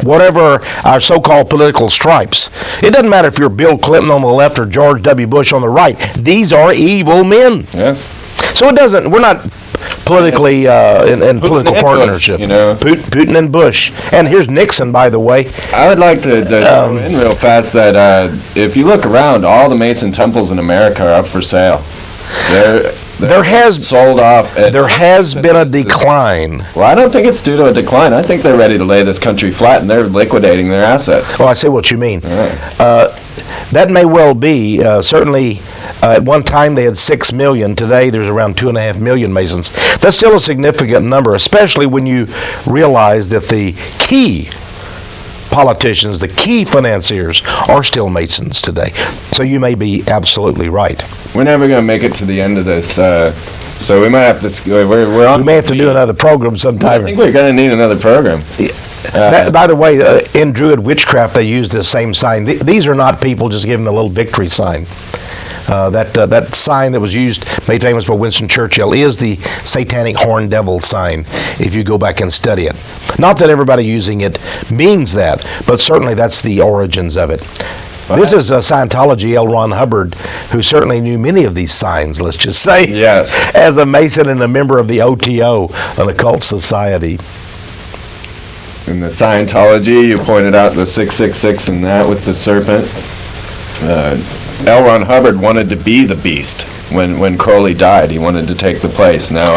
whatever our so-called political stripes. It doesn't matter if you're Bill Clinton on the left or George W. Bush on the right. These are evil men. Yes. So we're not politically in political partnership. Bush, you know? Putin and Bush. And here's Nixon, by the way. I would like to throw in real fast that if you look around, all the Mason temples in America are up for sale. There has sold off. There has been a decline. Well, I don't think it's due to a decline. I think they're ready to lay this country flat, and they're liquidating their assets. Well, I see what you mean. Right. That may well be. Certainly, at one time they had 6 million. Today, there's around 2.5 million Masons. That's still a significant number, especially when you realize that the key politicians, the key financiers, are still Masons today. So you may be absolutely right. We're never going to make it to the end of this, so we might have to. We're on. We may have to do another program sometime. I think we're going to need another program. By the way, in Druid witchcraft, they use this same sign. These are not people just giving a little victory sign. That sign that was used, made famous by Winston Churchill, is the satanic horned devil sign, if you go back and study it. Not that everybody using it means that, but certainly that's the origins of it. This is Scientology, L. Ron Hubbard, who certainly knew many of these signs, let's just say, yes, as a Mason and a member of the OTO, an occult society. In the Scientology, you pointed out the 666 and that with the serpent. L. Ron Hubbard wanted to be the beast. When Crowley died, he wanted to take the place. Now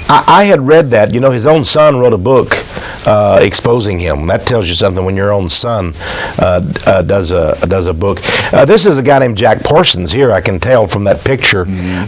I had read that. You know, his own son wrote a book exposing him. That tells you something when your own son does a book. This is a guy named Jack Parsons here. I can tell from that picture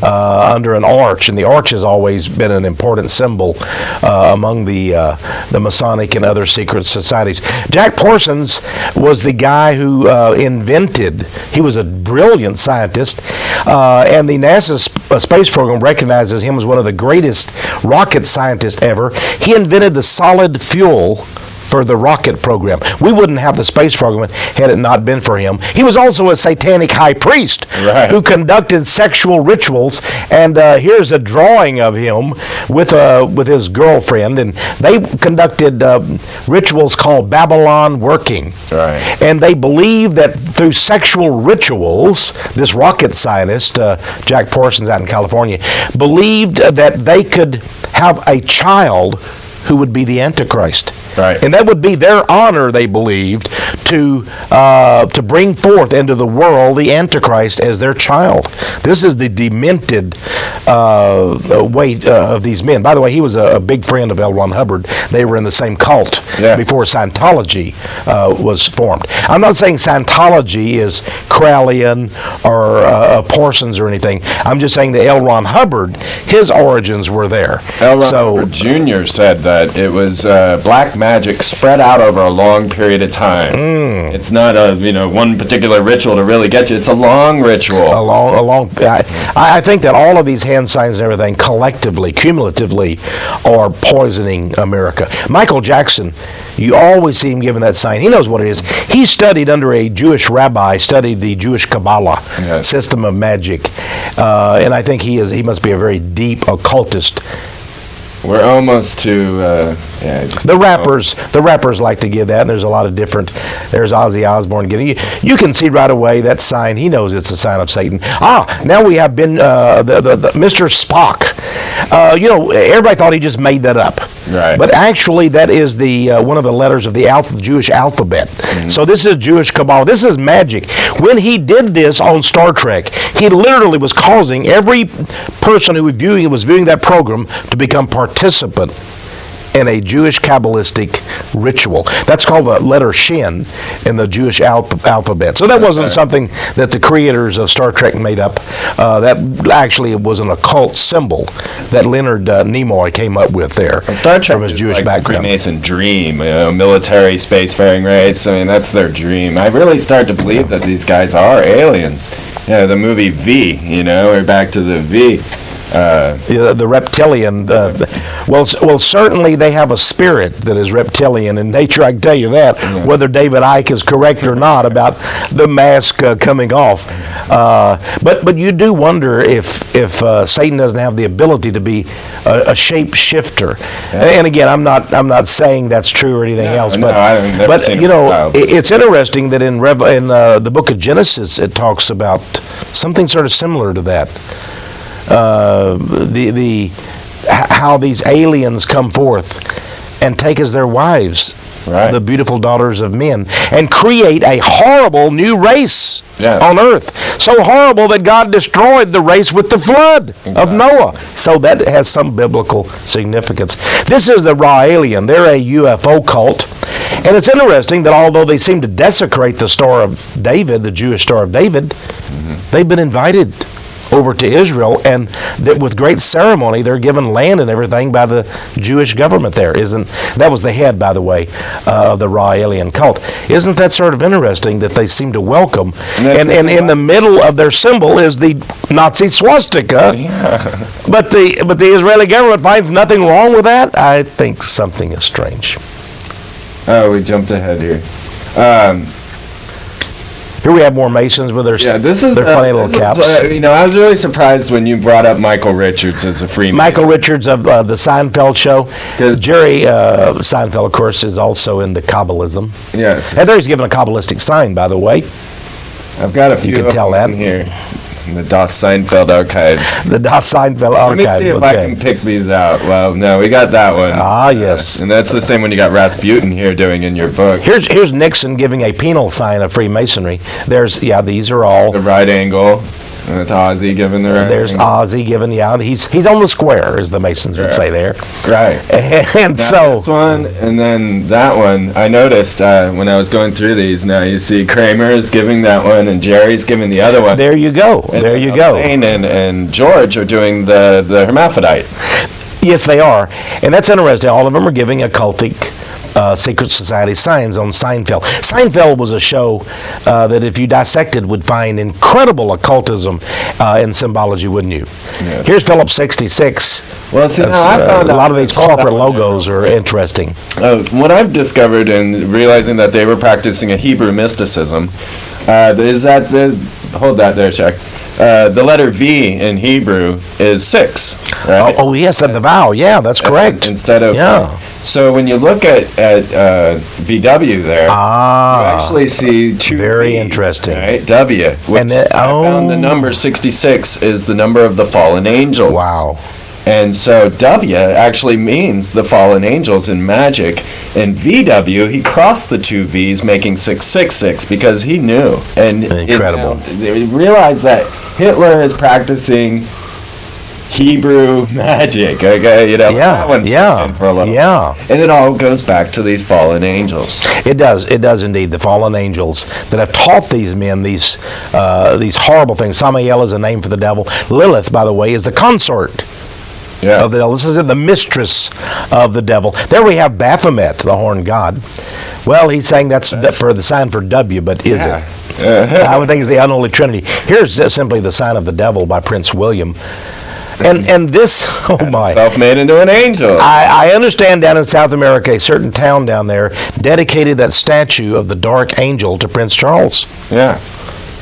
under an arch, and the arch has always been an important symbol among the Masonic and other secret societies. Jack Parsons was the guy who invented. He was a brilliant scientist, and the NASA space program recognizes him as one of the greatest rocket scientists ever. He invented the solid fuel for the rocket program. We wouldn't have the space program had it not been for him. He was also a satanic high priest who conducted sexual rituals, and here's a drawing of him with his girlfriend, and they conducted rituals called Babylon working. Right. And they believed that through sexual rituals, this rocket scientist, Jack Parsons out in California, believed that they could have a child who would be the Antichrist. Right. And that would be their honor, they believed, to bring forth into the world the Antichrist as their child. This is the demented way of these men. By the way, he was a big friend of L. Ron Hubbard. They were in the same cult before Scientology was formed. I'm not saying Scientology is Crowleyan or Parsons or anything. I'm just saying that L. Ron Hubbard, his origins were there. L. Ron Hubbard Jr. said that it was black magic spread out over a long period of time. It's not a one particular ritual to really get you. It's a long ritual. I think that all of these hand signs and everything collectively, cumulatively, are poisoning America. Michael Jackson, you always see him giving that sign. He knows what it is. He studied under a Jewish rabbi, studied the Jewish Kabbalah system of magic, and I think he must be a very deep occultist. We're almost to the rappers like to give that, and there's a lot of different. There's Ozzy Osbourne giving you can see right away that sign. He knows it's a sign of Satan. Now we have been the Mr. Spock. Everybody thought he just made that up, right? But actually, that is the one of the letters of the Jewish alphabet. So this is Jewish Kabbalah. This is magic. When he did this on Star Trek, he literally was causing every person who was viewing that program to become participant in a Jewish Kabbalistic ritual. That's called the letter Shin in the Jewish alphabet. So that wasn't something that the creators of Star Trek made up. That actually was an occult symbol that Leonard Nimoy came up with there. Well, Star Trek from his is Jewish like background. Freemason dream, military spacefaring race. I mean, that's their dream. I really start to believe that these guys are aliens. The movie V. We're back to the V. The reptilian. Well, certainly they have a spirit that is reptilian in nature. I can tell you that, whether David Icke is correct or not about the mask coming off. But you do wonder if Satan doesn't have the ability to be a shape shifter. And again, I'm not saying that's true or anything else. But it's interesting that in the book of Genesis it talks about something sort of similar to that. How these aliens come forth and take as their wives the beautiful daughters of men and create a horrible new race on earth. So horrible that God destroyed the race with the flood of Noah. So that has some biblical significance. This is the raw alien. They're a UFO cult. And it's interesting that although they seem to desecrate the Star of David, the Jewish Star of David, they've been invited over to Israel, and that with great ceremony they're given land and everything by the Jewish government there. That was the head, by the way, of the raw alien cult. Isn't that sort of interesting that they seem to welcome? And in the middle of their symbol is the Nazi swastika. But the Israeli government finds nothing wrong with that. I think something is strange. Oh, we jumped ahead here. Here we have more Masons with their funny little caps. I was really surprised when you brought up Michael Richards as a Freemason. Michael Richards of the Seinfeld show. Jerry Seinfeld, of course, is also into Kabbalism. Yes. And there he's given a Kabbalistic sign, by the way. I've got a few. You can tell that here. In the Das Seinfeld archives. The Das Seinfeld archives. Let me see if I can pick these out. Well, no, we got that one. Yes. And that's the same one you got Rasputin here doing in your book. Here's Nixon giving a penal sign of Freemasonry. These are all. The right angle. And it's Ozzy giving the right There's angle. Ozzy giving, he's on the square, as the Masons would say there. Right. And so. This one, and then that one, I noticed when I was going through these, now you see Kramer is giving that one, and Jerry's giving the other one. There you go. And there you go. Elaine and George are doing the hermaphrodite. Yes, they are. And that's interesting. All of them are giving occultic secret society signs on Seinfeld. Seinfeld was a show that if you dissected would find incredible occultism and symbology, wouldn't you? Yeah. Here's Phillips 66. Well, see, now I found a lot of these corporate logos are interesting. What I've discovered in realizing that they were practicing a Hebrew mysticism is that hold that there, Chuck. The letter V in Hebrew is 6, right? Oh yes, and the vowel. Yeah, that's correct. Instead of So when you look at VW there, you actually see two very V's, interesting. Right? W. Which I found the number 66 is the number of the fallen angels. Wow. And so W actually means the fallen angels in magic. In VW, he crossed the two V's, making 666 because he knew. And incredible. They realized that Hitler is practicing Hebrew magic. Okay, that one's for a little. Yeah. And it all goes back to these fallen angels. It does indeed. The fallen angels that have taught these men these horrible things. Samael is a name for the devil. Lilith, by the way, is the consort Yeah. of the devil. This is the mistress of the devil. There we have Baphomet, the horned god. Well, he's saying that's for the sign for W, but is it? I would think it's the unholy trinity. Here's simply the sign of the devil by Prince William. And this, oh my. Self-made into an angel. I understand down in South America, a certain town down there dedicated that statue of the dark angel to Prince Charles. Yeah.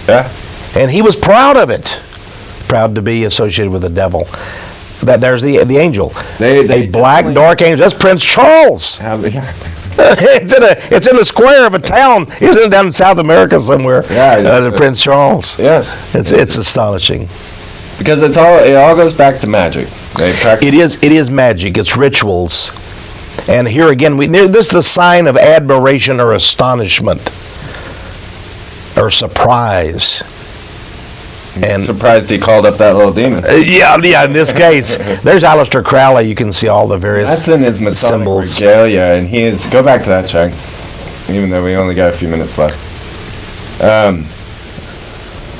Yeah. And he was proud of it. Proud to be associated with the devil. There's the angel. They a black, dark angel. That's Prince Charles. It's in the square of a town, isn't it, down in South America somewhere? Yeah. Prince Charles. Yes. It's astonishing. Because it all goes back to magic. It is magic. It's rituals. And here again, this is the sign of admiration or astonishment or surprise. And surprised he called up that little demon. Yeah. In this case, there's Aleister Crowley. You can see all the various That's in his Masonic symbols. regalia, and go back to that, Chuck. Even though we only got a few minutes left.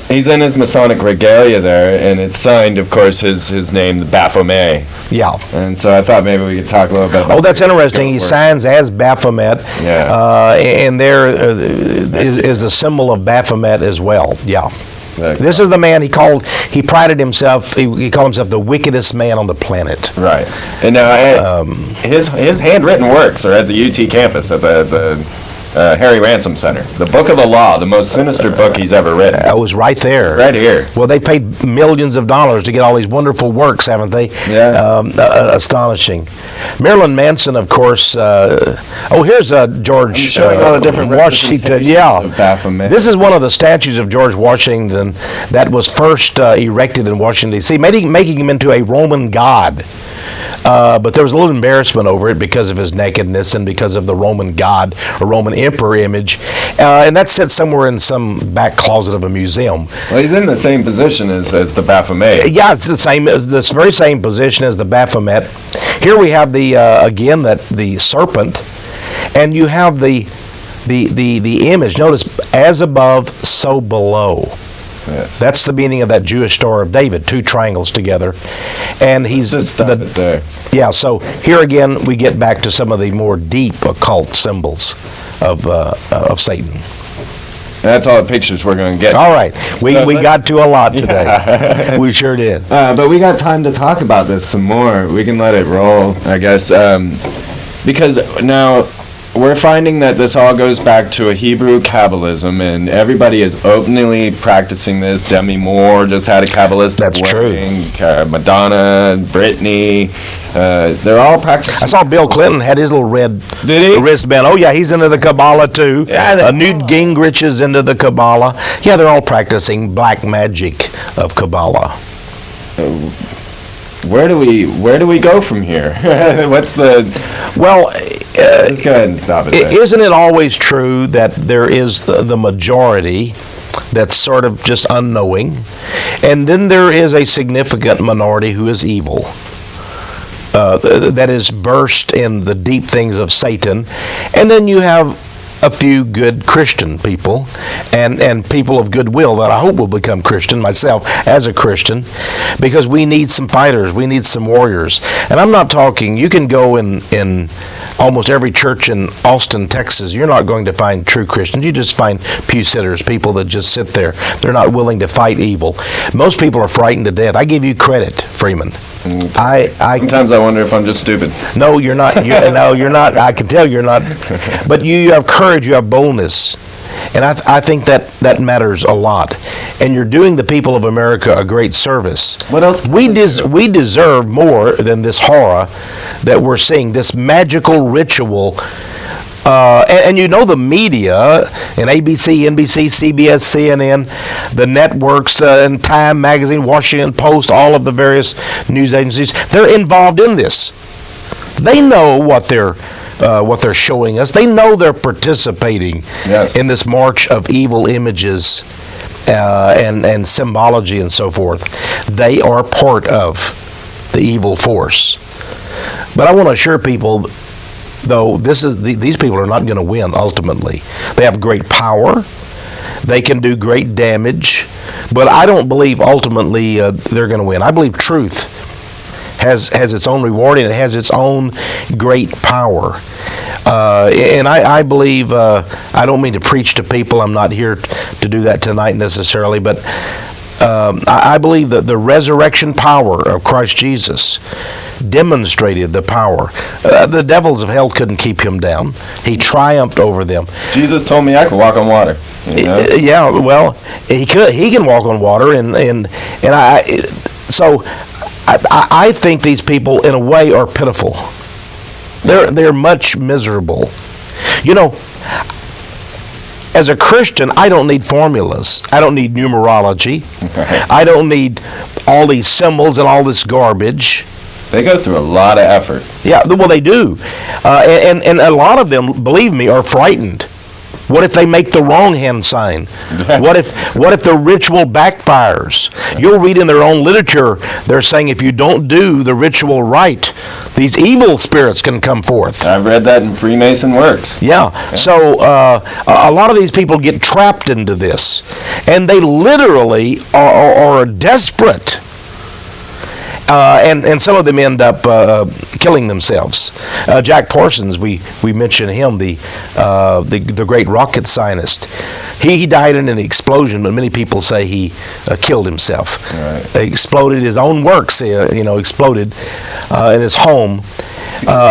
He's in his Masonic regalia there, and it's signed, of course, his name, the Baphomet. Yeah. And so I thought maybe we could talk a little bit about Oh, that's interesting. He signs as Baphomet. Yeah. And there is a symbol of Baphomet as well. Yeah. This is the man he prided himself, he called himself the wickedest man on the planet. Right. And now his handwritten works are at the UT campus at the Harry Ransom Center. The Book of the Law, the most sinister book he's ever written. It was right there. Right here. Well, they paid millions of dollars to get all these wonderful works, haven't they? Yeah. Astonishing. Marilyn Manson, of course. Here's George showing all the different Washington. Yeah. Of Baphomet. This is one of the statues of George Washington that was first erected in Washington, D.C., making him into a Roman god. But there was a little embarrassment over it because of his nakedness and because of the Roman god or Roman emperor image. And that's set somewhere in some back closet of a museum. Well, he's in the same position as the Baphomet. Yeah, it's this very same position as the Baphomet. Here we have the serpent, and you have the image. Notice, as above, so below. Yes. That's the meaning of that Jewish Star of David, two triangles together. And he's there. Yeah, so here again we get back to some of the more deep occult symbols of Satan. That's all the pictures we're going to get. All right. We got to a lot today. Yeah. We sure did. But we got time to talk about this some more. We can let it roll, I guess. Because now we're finding that this all goes back to a Hebrew Kabbalism, and everybody is openly practicing this. Demi Moore just had a Kabbalistic wedding. True. Madonna, Britney, they're all practicing. I saw Bill Clinton had his little red wristband. Oh, yeah, he's into the Kabbalah, too. Yeah, Newt Gingrich is into the Kabbalah. Yeah, they're all practicing black magic of Kabbalah. Where do we go from here? What's the... Well... let's go ahead and stop it there. Isn't it always true that there is the majority that's sort of just unknowing, and then there is a significant minority who is evil, that is versed in the deep things of Satan, and then you have a few good Christian people and people of goodwill that I hope will become Christian, myself as a Christian, because we need some fighters, we need some warriors. And I'm not talking, you can go in almost every church in Austin, Texas, you're not going to find true Christians. You just find pew sitters, people that just sit there. They're not willing to fight evil. Most people are frightened to death. I give you credit, Freeman. Sometimes I wonder if I'm just stupid. No, you're not. No, you're not. I can tell you're not. But you have courage. You have boldness, and I think that matters a lot. And you're doing the people of America a great service. What else? We deserve more than this horror that we're seeing. This magical ritual. And you know the media, and ABC, NBC, CBS, CNN, the networks, and Time Magazine, Washington Post, all of the various news agencies, they're involved in this. They know what they're showing us. They know they're participating in this march of evil images and symbology and so forth. They are part of the evil force. But I want to assure people, though, these people are not going to win ultimately. They have great power. They can do great damage. But I don't believe ultimately they're going to win. I believe truth has its own reward, and it has its own great power. And I believe, I don't mean to preach to people. I'm not here to do that tonight necessarily, but I believe that the resurrection power of Christ Jesus demonstrated the power. The devils of hell couldn't keep him down. He triumphed over them. Jesus told me I could walk on water. You know? Yeah, well, he could. He can walk on water, and I think these people, in a way, are pitiful. They're much miserable. You know, as a Christian, I don't need formulas. I don't need numerology. I don't need all these symbols and all this garbage. They go through a lot of effort. Yeah, well, they do. And a lot of them, believe me, are frightened. What if they make the wrong hand sign? What if the ritual backfires? You'll read in their own literature, they're saying if you don't do the ritual right, these evil spirits can come forth. I've read that in Freemason works. Yeah. So a lot of these people get trapped into this, and they literally are desperate. And some of them end up killing themselves. Jack Parsons, we mentioned him, the great rocket scientist. He died in an explosion, but many people say he killed himself. Right. He exploded. His own works, exploded in his home.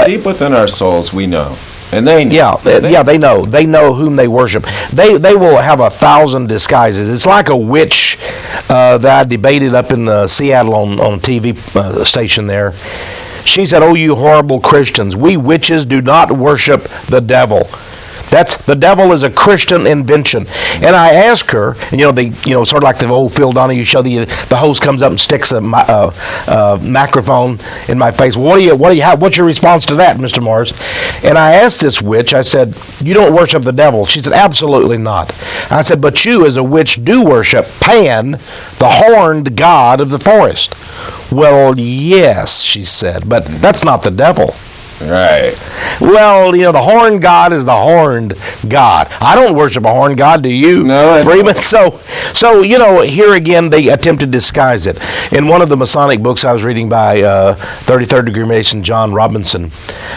Deep within our souls, we know. And they know. They know. They know whom they worship. They will have 1,000 disguises. It's like a witch that I debated up in Seattle on a TV station there. She said, "Oh, you horrible Christians, we witches do not worship the devil. The devil is a Christian invention." And I asked her, and sort of like the old Phil Donahue show, the host comes up and sticks a microphone in my face. What's your response to that, Mr. Morris? And I asked this witch, I said, "You don't worship the devil?" She said, "Absolutely not." I said, "But you as a witch do worship Pan, the horned god of the forest." "Well, yes," she said, "but that's not the devil." Right. Well, the horned god is the horned god. I don't worship a horned god, do you? No, Freeman? So here again, they attempt to disguise it. In one of the Masonic books I was reading by 33rd degree Mason John Robinson,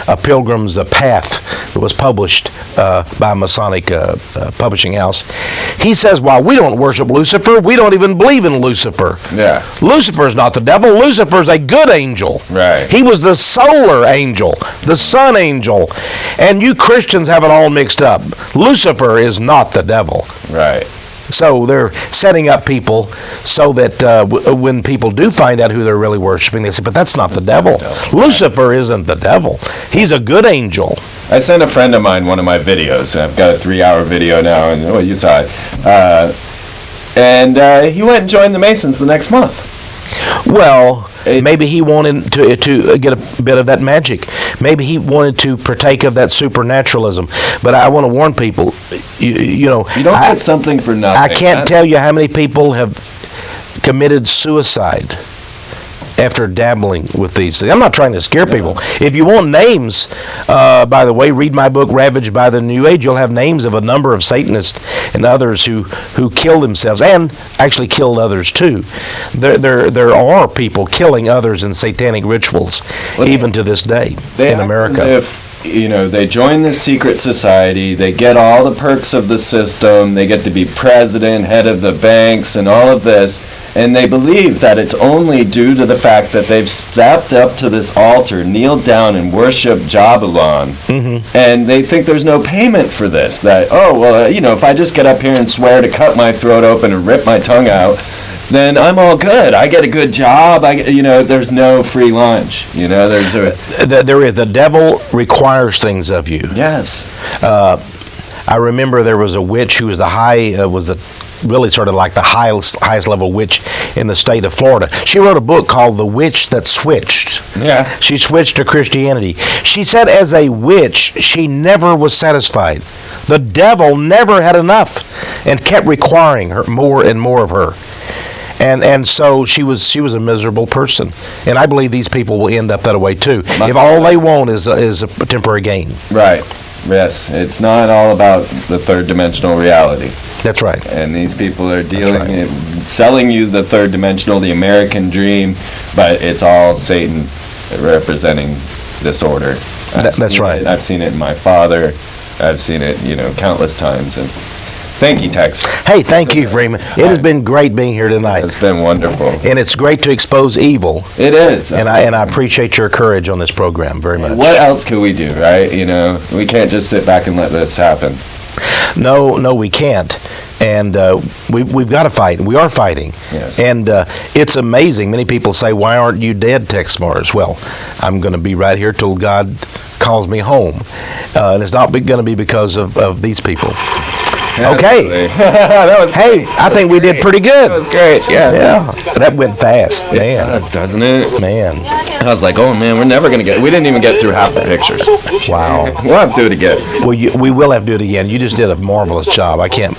A Pilgrim's Path, that was published by a Masonic publishing house, he says, while we don't worship Lucifer, we don't even believe in Lucifer. Yeah. Lucifer's not the devil. Lucifer's a good angel. Right. He was the solar angel, the sun angel. And you Christians have it all mixed up. Lucifer is not the devil. Right. So they're setting up people so that when people do find out who they're really worshiping, they say, but that's not the devil. Lucifer isn't the devil. He's a good angel. I sent a friend of mine one of my videos. I've got a 3-hour video now, and you saw it. And he went and joined the Masons the next month. Well, maybe he wanted to get a bit of that magic. Maybe he wanted to partake of that supernaturalism. But I want to warn people, you don't get something for nothing. I can't tell you how many people have committed suicide after dabbling with these things. I'm not trying to scare people. If you want names, by the way, read my book, Ravaged by the New Age. You'll have names of a number of Satanists and others who killed themselves and actually killed others too. There are people killing others in satanic rituals, even to this day in America. As if, they join this secret society, they get all the perks of the system, they get to be president, head of the banks, and all of this. And they believe that it's only due to the fact that they've stepped up to this altar, kneeled down, and worshiped Jabalon. Mm-hmm. And they think there's no payment for this. That, if I just get up here and swear to cut my throat open and rip my tongue out, then I'm all good. I get a good job. There's no free lunch. The devil requires things of you. Yes. I remember there was a witch who was really sort of like the highest level witch in the state of Florida. She wrote a book called The Witch That Switched. Yeah. She switched to Christianity. She said as a witch, she never was satisfied. The devil never had enough and kept requiring her more and more of her. And so she was a miserable person. And I believe these people will end up that way too. If all they want is a temporary gain. Right. Yes, it's not all about the third dimensional reality. That's right. And these people are dealing, right. selling you the third dimensional, the American dream, but it's all Satan representing this order. That's right. I've seen it in my father. I've seen it, countless times. And thank you, Texe. Hey, thank you, Freeman. It has been great being here tonight. It's been wonderful. And it's great to expose evil. It is. And I appreciate your courage on this program very much. What else could we do, right? We can't just sit back and let this happen. No, we can't. And we've got to fight. We are fighting. Yes. And it's amazing. Many people say, why aren't you dead, Texe Mars? Well, I'm going to be right here till God calls me home. And it's not going to be because of these people. Okay. That was Hey, I think we did pretty good. That was great. Yeah. Yeah. That went fast. It Man. does, doesn't it? Man. I was like, oh man, we're never gonna we didn't even get through half the pictures. Wow. We'll have to do it again. Well, we will have to do it again. You just did a marvelous job. I can't.